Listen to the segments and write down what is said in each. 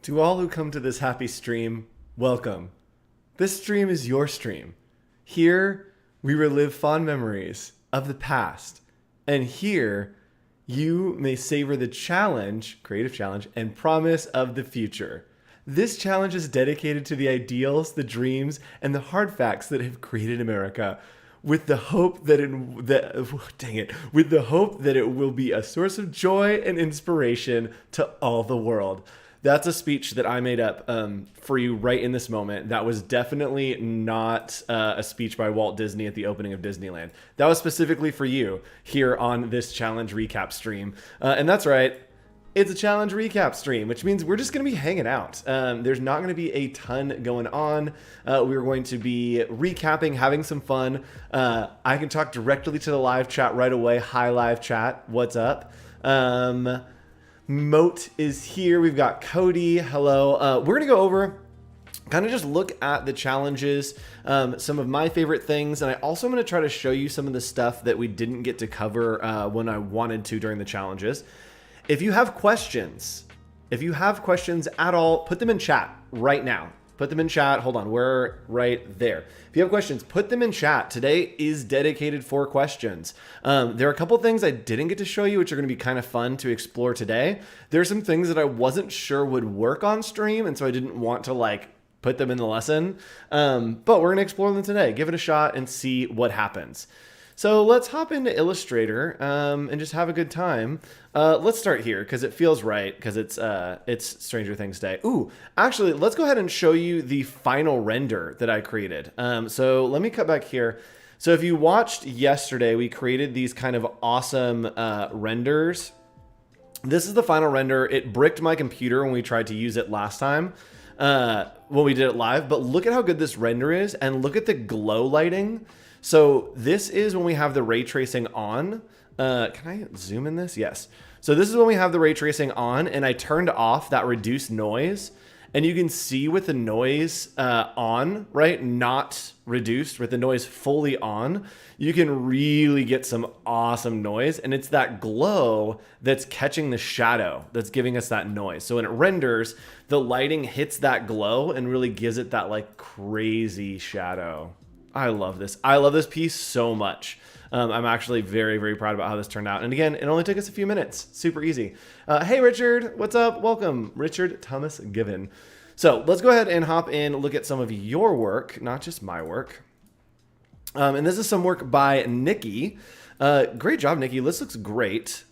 To all who come to this happy stream, welcome. This stream is your stream. Here, we relive fond memories of the past. And here, you may savor the challenge, creative challenge, and promise of the future. This challenge is dedicated to the ideals, the dreams, and the hard facts that have created America, with the hope that it will be a source of joy and inspiration to all the world. That's a speech that I made up for you right in this moment. That was definitely not a speech by Walt Disney at the opening of Disneyland. That was specifically for you here on this challenge recap stream. And that's right, it's a challenge recap stream, which means we're just going to be hanging out. There's not going to be a ton going on. We're going to be recapping, having some fun. I can talk directly to the live chat right away. Hi, live chat. What's up? Moat is here. We've got Cody. Hello. We're going to go over, kind of just look at the challenges, some of my favorite things. And I also am going to try to show you some of the stuff that we didn't get to cover when I wanted to during the challenges. If you have questions at all, put them in chat right now. Put them in chat. Hold on. We're right there. If you have questions, put them in chat. Today is dedicated for questions. There are a couple things I didn't get to show you, which are going to be kind of fun to explore today. There are some things that I wasn't sure would work on stream, and so I didn't want to put them in the lesson. But we're going to explore them today. Give it a shot and see what happens. So let's hop into Illustrator and just have a good time. Let's start here because it feels right, because it's Stranger Things Day. Ooh, actually, let's go ahead and show you the final render that I created. So let me cut back here. So if you watched yesterday, we created these kind of awesome renders. This is the final render. It bricked my computer when we tried to use it last time when we did it live. But look at how good this render is, and look at the glow lighting. So this is when we have the ray tracing on. Can I zoom in this? Yes. So this is when we have the ray tracing on, and I turned off that reduced noise. And you can see with the noise on, right, not reduced, with the noise fully on, you can really get some awesome noise. And it's that glow that's catching the shadow that's giving us that noise. So when it renders, the lighting hits that glow and really gives it that crazy shadow. I love this. I love this piece so much. I'm actually very, very proud about how this turned out. And again, it only took us a few minutes. Super easy. Hey, Richard. What's up? Welcome. Richard Thomas Given. So let's go ahead and hop in, look at some of your work, not just my work. And this is some work by Nikki. Great job, Nikki. This looks great.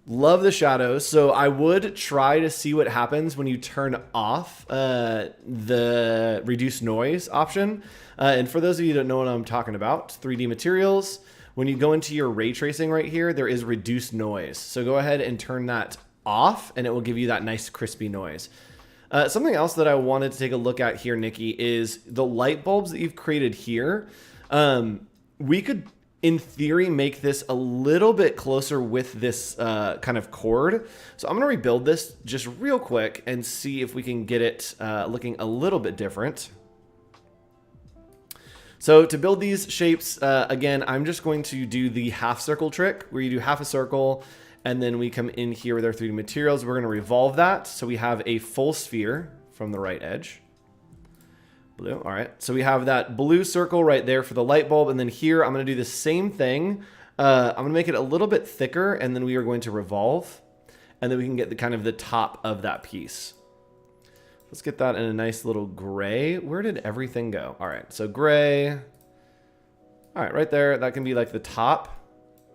Love the shadows. So I would try to see what happens when you turn off the reduce noise option. And for those of you that don't know what I'm talking about, 3D materials, when you go into your ray tracing right here, there is reduced noise. So go ahead and turn that off, and it will give you that nice crispy noise. Something else that I wanted to take a look at here, Nikki, is the light bulbs that you've created here. We could, in theory, make this a little bit closer with this kind of cord. So I'm going to rebuild this just real quick and see if we can get it looking a little bit different. So to build these shapes, again, I'm just going to do the half circle trick where you do half a circle and then we come in here with our 3D materials. We're going to revolve that so we have a full sphere from the right edge. Blue. All right. So we have that blue circle right there for the light bulb. And then here, I'm going to do the same thing. I'm going to make it a little bit thicker, and then we are going to revolve, and then we can get the kind of the top of that piece. Let's get that in a nice little gray. Where did everything go? All right. So gray. All right. Right there. That can be like the top.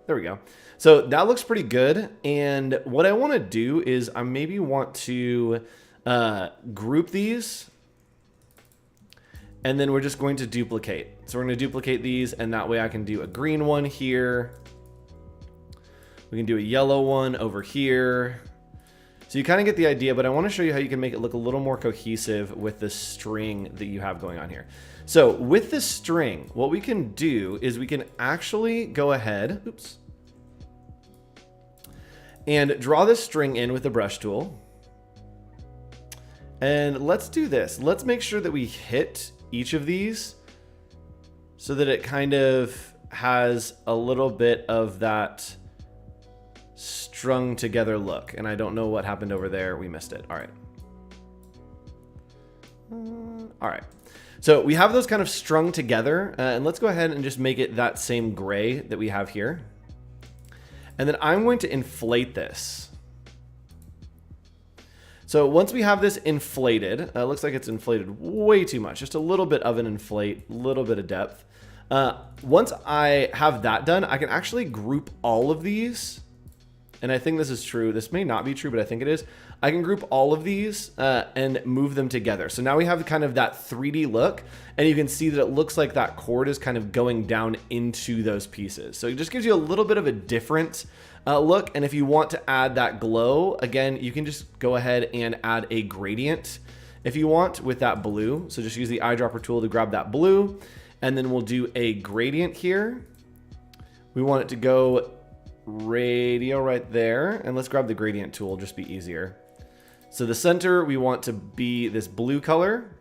There we go. So that looks pretty good. And what I want to do is I maybe want to group these. And then we're just going to duplicate. So we're going to duplicate these, and that way I can do a green one here. We can do a yellow one over here. So you kind of get the idea, but I want to show you how you can make it look a little more cohesive with the string that you have going on here. So with this string, what we can do is we can actually go ahead, oops, and draw this string in with the brush tool. And let's do this. Let's make sure that we hit each of these so that it kind of has a little bit of that strung together look. And I don't know what happened over there. We missed it. All right. All right. So we have those kind of strung together, and let's go ahead and just make it that same gray that we have here. And then I'm going to inflate this. So once we have this inflated, looks like it's inflated way too much, just a little bit of an inflate, a little bit of depth. Once I have that done, I can actually group all of these. And I think this is true. This may not be true, but I think it is. I can group all of these and move them together. So now we have kind of that 3D look, and you can see that it looks like that cord is kind of going down into those pieces. So it just gives you a little bit of a different look. And if you want to add that glow, again, you can just go ahead and add a gradient if you want with that blue. So just use the eyedropper tool to grab that blue, and then we'll do a gradient here. We want it to go radial right there, and let's grab the gradient tool, just be easier. So the center we want to be this blue color,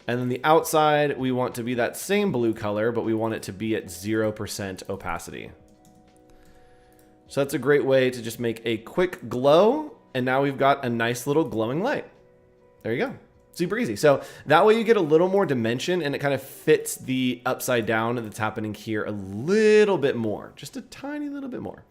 and then the outside we want to be that same blue color, but we want it to be at 0% opacity. So that's a great way to just make a quick glow, and now we've got a nice little glowing light. There you go. Super easy. So that way you get a little more dimension, and it kind of fits the upside down that's happening here a little bit more, just a tiny little bit more.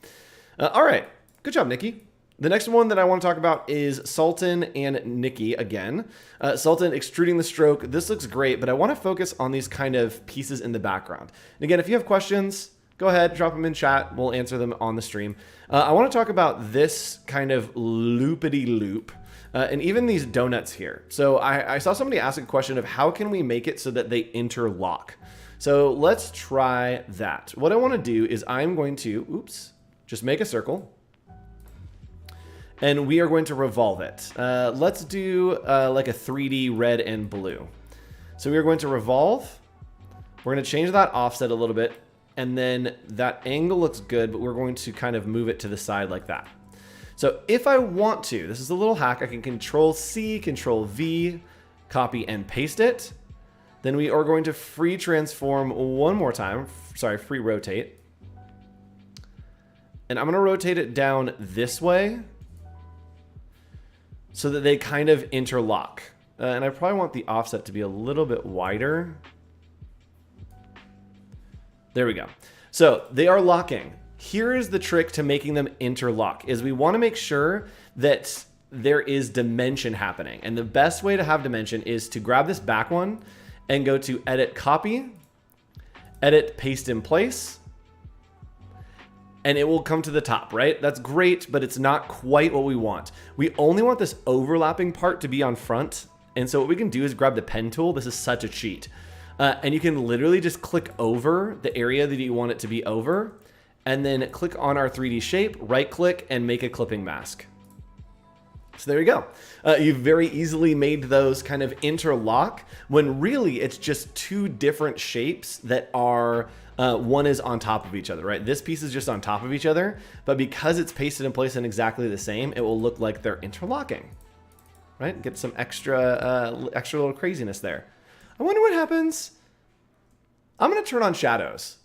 All right, good job, Nikki. The next one that I want to talk about is Sultan and Nikki again. Sultan extruding the stroke. This looks great, but I want to focus on these kind of pieces in the background. And again, if you have questions, go ahead, drop them in chat. We'll answer them on the stream. I want to talk about this kind of loopity loop. And even these donuts here. So I saw somebody ask a question of how can we make it so that they interlock? So let's try that. What I want to do is I'm going to, just make a circle. And we are going to revolve it. Let's do like a 3D red and blue. So we are going to revolve. We're going to change that offset a little bit. And then that angle looks good, but we're going to kind of move it to the side like that. So if I want to, this is a little hack, I can Control C, Control V, copy and paste it. Then we are going to free transform one more time. Sorry, free rotate. And I'm going to rotate it down this way so that they kind of interlock. And I probably want the offset to be a little bit wider. There we go. So they are locking. Here is the trick to making them interlock, is we want to make sure that there is dimension happening. And the best way to have dimension is to grab this back one and go to Edit Copy, Edit Paste in Place, and it will come to the top, right? That's great, but it's not quite what we want. We only want this overlapping part to be on front. And so what we can do is grab the pen tool. This is such a cheat. And you can literally just click over the area that you want it to be over, and then click on our 3D shape, right click, and make a clipping mask. So there you go. You've very easily made those kind of interlock when really it's just two different shapes that are, one is on top of each other, right? This piece is just on top of each other, but because it's pasted in place and exactly the same, it will look like they're interlocking, right? Get some extra little craziness there. I wonder what happens. I'm going to turn on shadows.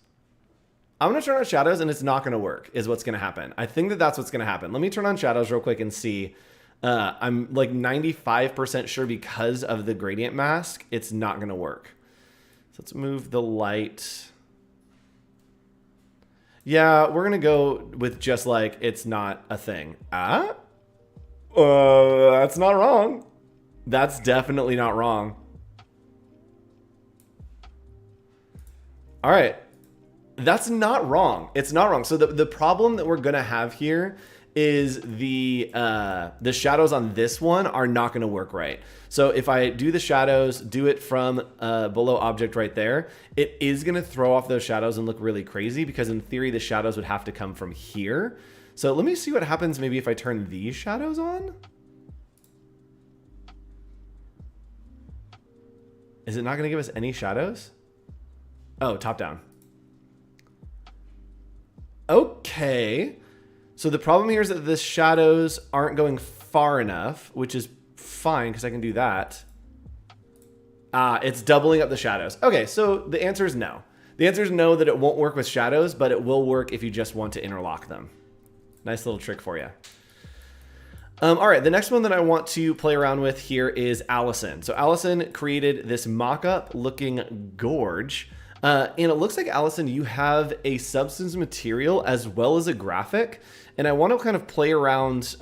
I'm going to turn on shadows and it's not going to work is what's going to happen. I think that that's what's going to happen. Let me turn on shadows real quick and see. I'm like 95% sure because of the gradient mask, it's not going to work. So let's move the light. Yeah, we're going to go with just like it's not a thing. That's not wrong. That's definitely not wrong. All right. That's not wrong. It's not wrong. So the problem that we're going to have here is the shadows on this one are not going to work right. So if I do the shadows, do it from below object right there, it is going to throw off those shadows and look really crazy because in theory, the shadows would have to come from here. So let me see what happens maybe if I turn these shadows on. Is it not going to give us any shadows? Oh, top down. Okay. So the problem here is that the shadows aren't going far enough, which is fine because I can do that. It's doubling up the shadows. Okay, so the answer is no. The answer is no, that it won't work with shadows, but it will work if you just want to interlock them. Nice little trick for you. All right, the next one that I want to play around with here is Allison. So Allison created this mock-up looking gorge. And it looks like, Allison, you have a substance material as well as a graphic. And I want to kind of play around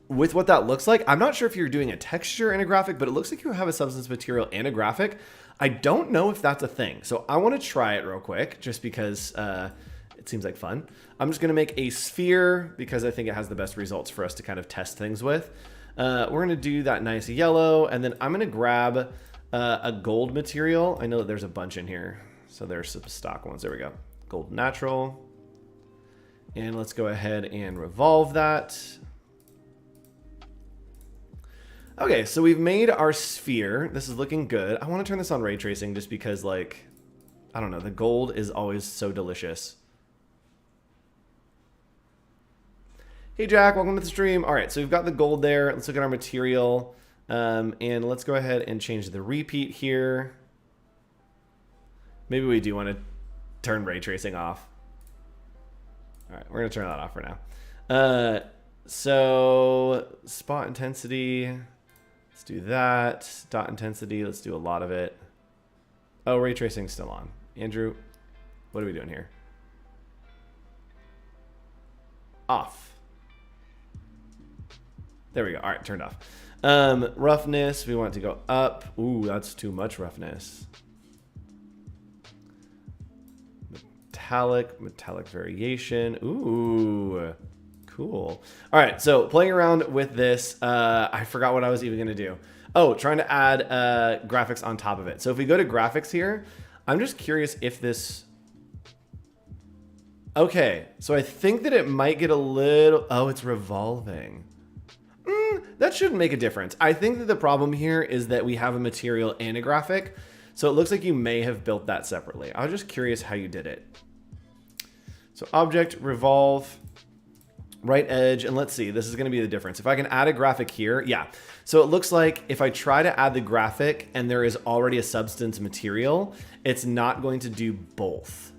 with what that looks like. I'm not sure if you're doing a texture and a graphic, but it looks like you have a substance material and a graphic. I don't know if that's a thing. So I want to try it real quick just because it seems like fun. I'm just going to make a sphere because I think it has the best results for us to kind of test things with. We're going to do that nice yellow, and then I'm going to grab a gold material. I know that there's a bunch in here, so there's some stock ones. There we go. Gold natural. And let's go ahead and revolve that. Okay, so we've made our sphere. This is looking good. I want to turn this on ray tracing just because, like, I don't know, the gold is always so delicious. Hey Jack, welcome to the stream. All right, so we've got the gold there. Let's look at our material. And let's go ahead and change the repeat here. Maybe we do want to turn ray tracing off. All right, we're going to turn that off for now. So spot intensity, let's do that. Dot intensity, let's do a lot of it. Oh, ray tracing's still on. Andrew, what are we doing here? Off. There we go. All right, turned off. Roughness, we want it to go up. Ooh, that's too much roughness. Metallic variation. Ooh, cool. All right, so playing around with this, I forgot what I was even gonna do. Oh, trying to add graphics on top of it. So if we go to graphics here, I'm just curious if this... Okay, so I think that it might get a little... Oh, it's revolving. That shouldn't make a difference. I think that the problem here is that we have a material and a graphic. So it looks like you may have built that separately. I was just curious how you did it. So object, revolve, right edge, and let's see, this is gonna be the difference. If I can add a graphic here, yeah. So it looks like if I try to add the graphic and there is already a substance material, it's not going to do both.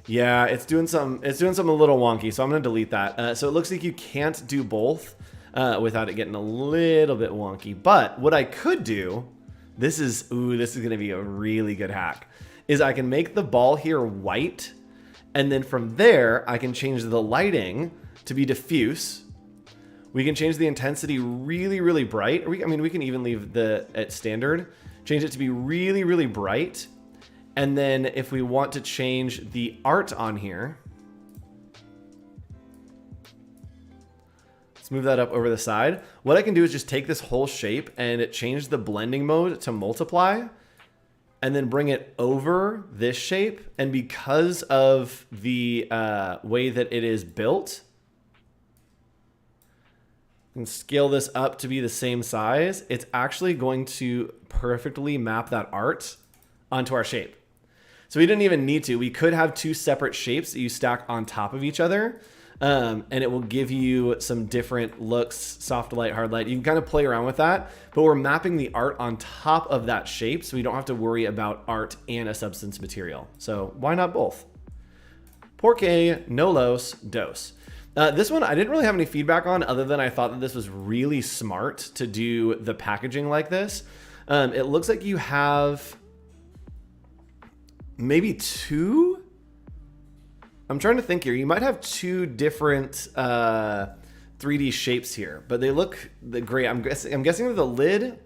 Yeah, it's doing something a little wonky, so I'm gonna delete that. So it looks like you can't do both without it getting a little bit wonky. But what I could do, this is gonna be a really good hack, is I can make the ball here white, and then from there, I can change the lighting to be diffuse. We can change the intensity really, really bright. I mean, we can even leave it at standard, change it to be really, really bright. And then if we want to change the art on here, let's move that up over the side. What I can do is just take this whole shape and change the blending mode to multiply, and then bring it over this shape. And because of the way that it is built, and scale this up to be the same size, it's actually going to perfectly map that art onto our shape. So we didn't even need to. We could have two separate shapes that you stack on top of each other, and it will give you some different looks, soft light, hard light. You can kind of play around with that, but we're mapping the art on top of that shape, so we don't have to worry about art and a substance material. So why not both? Porque no los dos. This one I didn't really have any feedback on, other than I thought that this was really smart to do the packaging like this. It looks like you have maybe two? I'm trying to think here. You might have two different 3D shapes here, but they look great. I'm guessing that the lid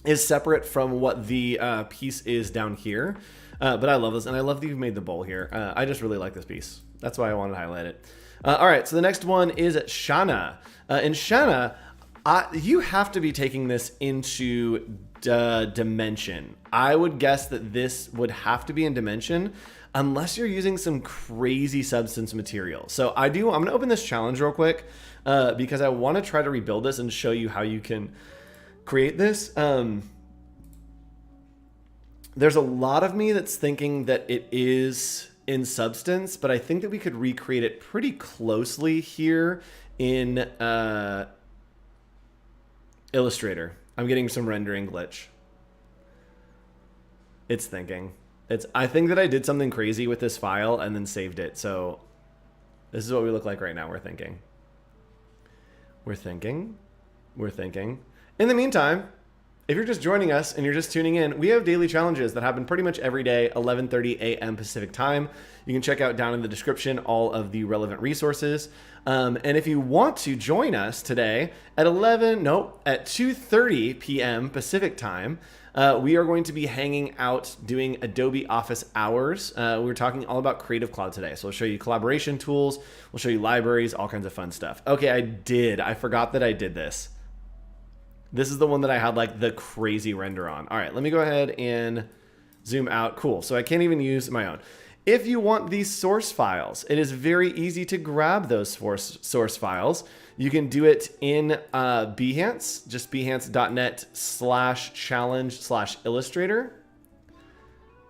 is separate from what the piece is down here. But I love this, and I love that you've made the bowl here. I just really like this piece. That's why I wanted to highlight it. All right, so the next one is Shana. And Shana, you have to be taking this into dimension. I would guess that this would have to be in dimension unless you're using some crazy substance material. So I'm gonna open this challenge real quick because I want to try to rebuild this and show you how you can create this. There's a lot of me that's thinking that it is in substance, but I think that we could recreate it pretty closely here in Illustrator. I'm getting some rendering glitch. It's thinking. I think that I did something crazy with this file and then saved it. So this is what we look like right now. We're thinking. In the meantime, if you're just joining us and you're just tuning in, we have daily challenges that happen pretty much every day, 11:30 a.m. Pacific time. You can check out down in the description all of the relevant resources. And if you want to join us today at 2:30 p.m. Pacific time, we are going to be hanging out doing Adobe Office hours. We're talking all about Creative Cloud today. So we'll show you collaboration tools. We'll show you libraries, all kinds of fun stuff. Okay, I forgot that I did this. This is the one that I had like the crazy render on. All right, let me go ahead and zoom out. Cool, so I can't even use my own. If you want these source files, it is very easy to grab those source files. You can do it in Behance, just behance.net/challenge/Illustrator.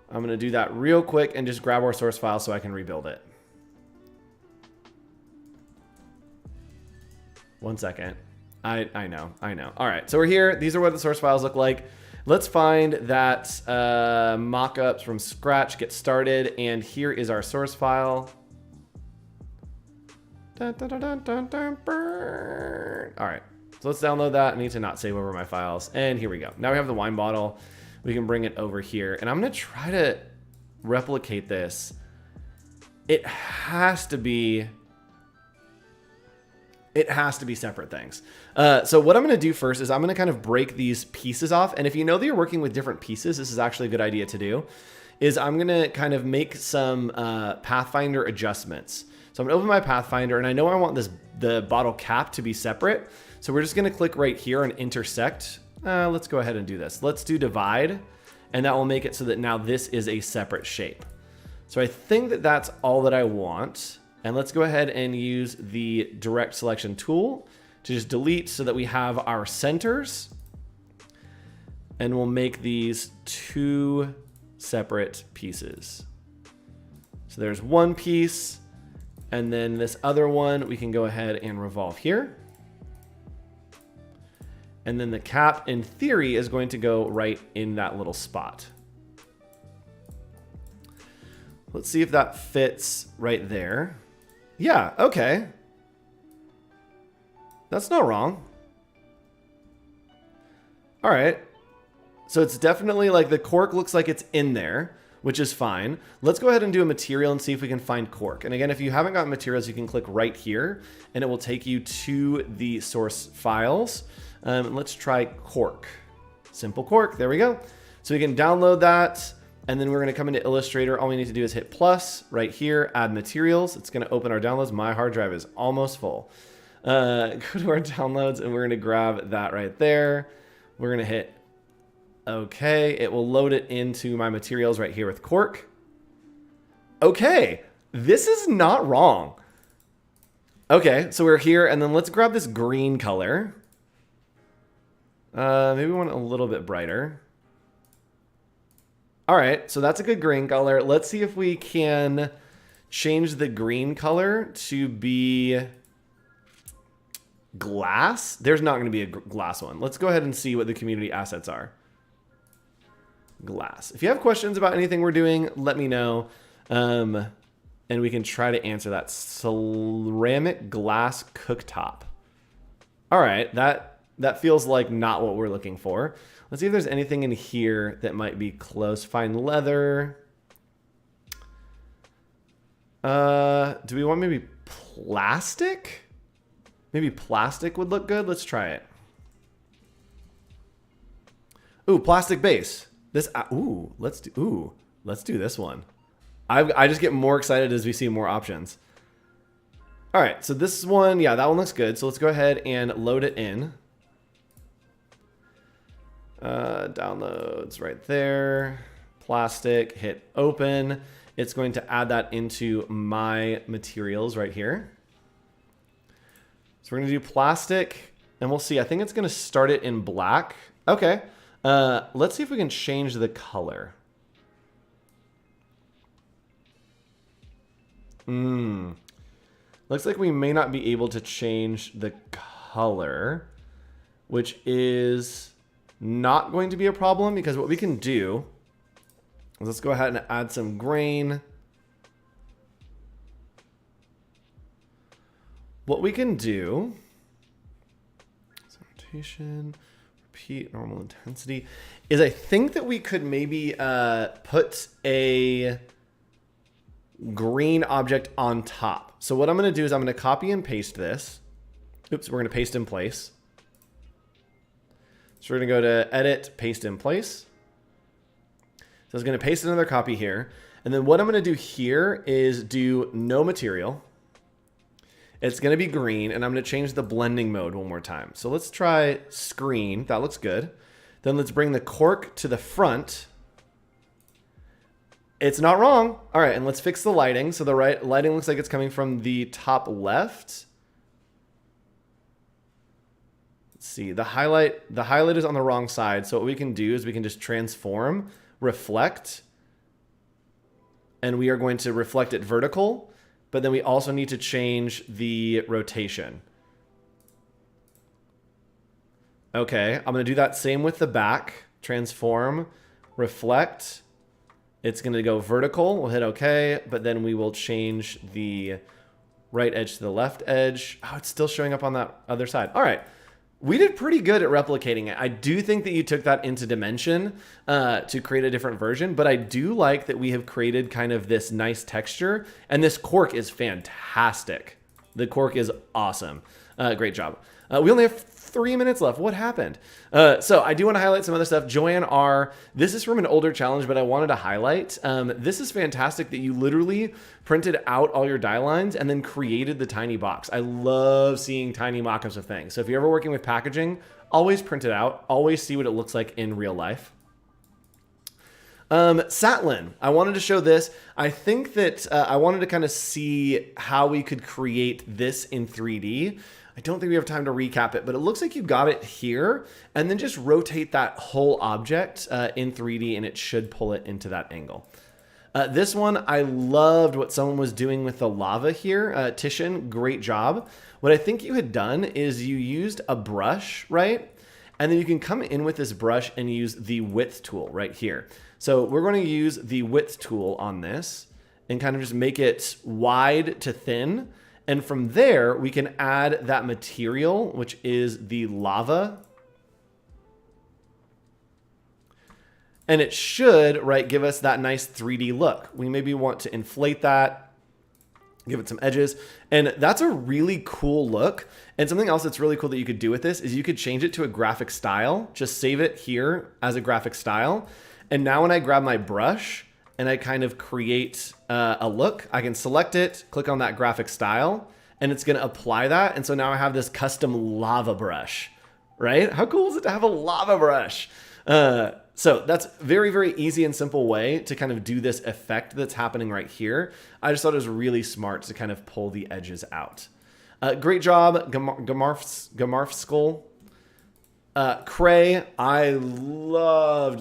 I'm gonna do that real quick and just grab our source file so I can rebuild it. 1 second. I know. All right, so we're here. These are what the source files look like. Let's find that mockups from scratch, get started, and here is our source file. All right, so let's download that. I need to not save over my files, and here we go. Now we have the wine bottle. We can bring it over here, and I'm gonna try to replicate this. It has to be separate things. So what I'm going to do first is I'm going to kind of break these pieces off. And if you know that you're working with different pieces, this is actually a good idea to do, is I'm going to kind of make some Pathfinder adjustments. So I'm going to open my Pathfinder, and I know I want the bottle cap to be separate. So we're just going to click right here and intersect. Let's go ahead and do this. Let's do divide, and that will make it so that now this is a separate shape. So I think that that's all that I want. And let's go ahead and use the direct selection tool to just delete so that we have our centers. And we'll make these 2 separate pieces. So there's one piece, and then this other one we can go ahead and revolve here. And then the cap, in theory, is going to go right in that little spot. Let's see if that fits right there. Yeah, okay. That's not wrong. All right. So it's definitely like the cork looks like it's in there, which is fine. Let's go ahead and do a material and see if we can find cork. And again, if you haven't got materials, you can click right here and it will take you to the source files. Let's try cork. Simple cork. There we go. So we can download that. And then we're going to come into Illustrator. All we need to do is hit plus right here, add materials. It's going to open our downloads. My hard drive is almost full. Go to our downloads, and we're going to grab that right there. We're going to hit OK. It will load it into my materials right here with cork. OK, this is not wrong. OK, so we're here, and then let's grab this green color. Maybe we want it a little bit brighter. All right, so that's a good green color. Let's see if we can change the green color to be glass. There's not going to be a glass one. Let's go ahead and see what the community assets are. Glass. If you have questions about anything we're doing, let me know, and we can try to answer that. Ceramic glass cooktop. All right, that feels like not what we're looking for. Let's see if there's anything in here that might be close. Fine leather. Do we want maybe plastic? Maybe plastic would look good. Let's try it. Ooh, plastic base. This. Let's do this one. I just get more excited as we see more options. All right, so this one, yeah, that one looks good. So let's go ahead and load it in. Downloads right there. Plastic, hit open. It's going to add that into my materials right here. So we're going to do plastic, and we'll see. I think it's going to start it in black. Okay. Let's see if we can change the color. Looks like we may not be able to change the color, which is not going to be a problem, because what we can do Let's go ahead and add some grain. What we can do, rotation, repeat, normal intensity, is I think that we could maybe put a green object on top. So what I'm going to do is I'm going to copy and paste this. Oops, we're going to paste in place. So we're going to go to edit, paste in place. So I was going to paste another copy here. And then what I'm going to do here is do no material. It's going to be green, and I'm going to change the blending mode one more time. So let's try screen. That looks good. Then let's bring the cork to the front. It's not wrong. All right, and let's fix the lighting. So the lighting looks like it's coming from the top left. Let's see. The highlight is on the wrong side. So what we can do is we can just transform, reflect, and we are going to reflect it vertical. But then we also need to change the rotation. Okay, I'm going to do that same with the back. Transform, reflect. It's going to go vertical. We'll hit OK, but then we will change the right edge to the left edge. Oh, it's still showing up on that other side. All right. We did pretty good at replicating it. I do think that you took that into Dimension to create a different version, but I do like that we have created kind of this nice texture, and this cork is fantastic. The cork is awesome. Great job. We only have 3 minutes left. What happened? So I do want to highlight some other stuff. Joanne R. This is from an older challenge, but I wanted to highlight. This is fantastic that you literally printed out all your die lines and then created the tiny box. I love seeing tiny mock-ups of things. So if you're ever working with packaging, always print it out. Always see what it looks like in real life. Satlin, I wanted to show this. I think that I wanted to kind of see how we could create this in 3D. I don't think we have time to recap it, but it looks like you got it here, and then just rotate that whole object in 3D, and it should pull it into that angle. This one, I loved what someone was doing with the lava here. Titian, great job. What I think you had done is you used a brush, right? And then you can come in with this brush and use the width tool right here. So we're going to use the width tool on this and kind of just make it wide to thin. And from there, we can add that material, which is the lava. And it should, right, give us that nice 3D look. We maybe want to inflate that, give it some edges. And that's a really cool look. And something else that's really cool that you could do with this is you could change it to a graphic style. Just save it here as a graphic style. And now when I grab my brush and I kind of create a look, I can select it, click on that graphic style, and it's going to apply that. And so now I have this custom lava brush, right? How cool is it to have a lava brush? So that's very, very easy and simple way to kind of do this effect that's happening right here. I just thought it was really smart to kind of pull the edges out. Great job, Gamarf Skull. Cray, I loved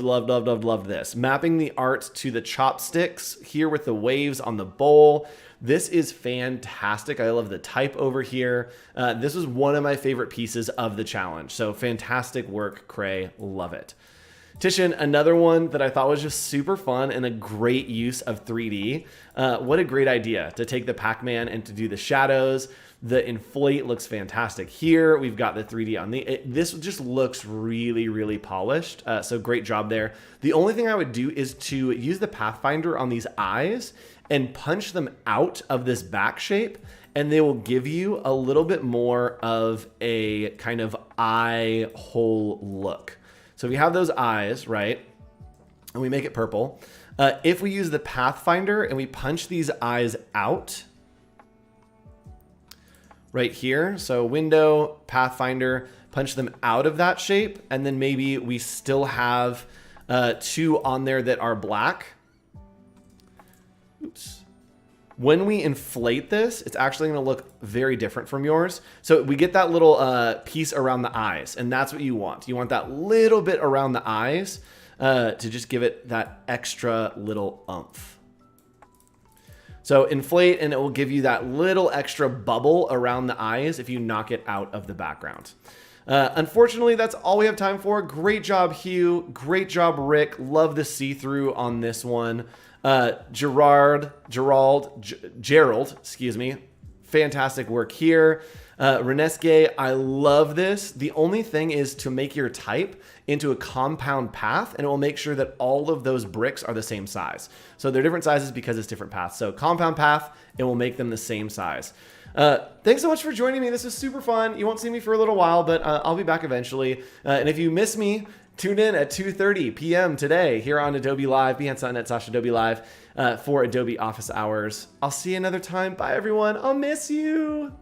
this. Mapping the art to the chopsticks here with the waves on the bowl. This is fantastic. I love the type over here. This was one of my favorite pieces of the challenge. So fantastic work, Cray. Love it. Titian, another one that I thought was just super fun and a great use of 3D. What a great idea to take the Pac-Man and to do the shadows. The inflate looks fantastic here. We've got the 3D on this just looks really, really polished. So great job there. The only thing I would do is to use the Pathfinder on these eyes and punch them out of this back shape, and they will give you a little bit more of a kind of eye hole look. So if you have those eyes, right, and we make it purple, if we use the Pathfinder and we punch these eyes out right here, so window, Pathfinder, punch them out of that shape, and then maybe we still have two on there that are black. Oops. When we inflate this, it's actually going to look very different from yours. So we get that little piece around the eyes, and that's what you want. You want that little bit around the eyes to just give it that extra little oomph. So inflate, and it will give you that little extra bubble around the eyes if you knock it out of the background. Unfortunately, that's all we have time for. Great job, Hugh. Great job, Rick. Love the see-through on this one. Gerald, excuse me. Fantastic work here. Renesque, I love this. The only thing is to make your type into a compound path, and it will make sure that all of those bricks are the same size. So they're different sizes because it's different paths. So compound path, it will make them the same size. Thanks so much for joining me. This is super fun. You won't see me for a little while, but I'll be back eventually. And if you miss me, tune in at 2:30 p.m. today here on Adobe Live, behance.net/Adobe Live for Adobe Office Hours. I'll see you another time. Bye, everyone. I'll miss you.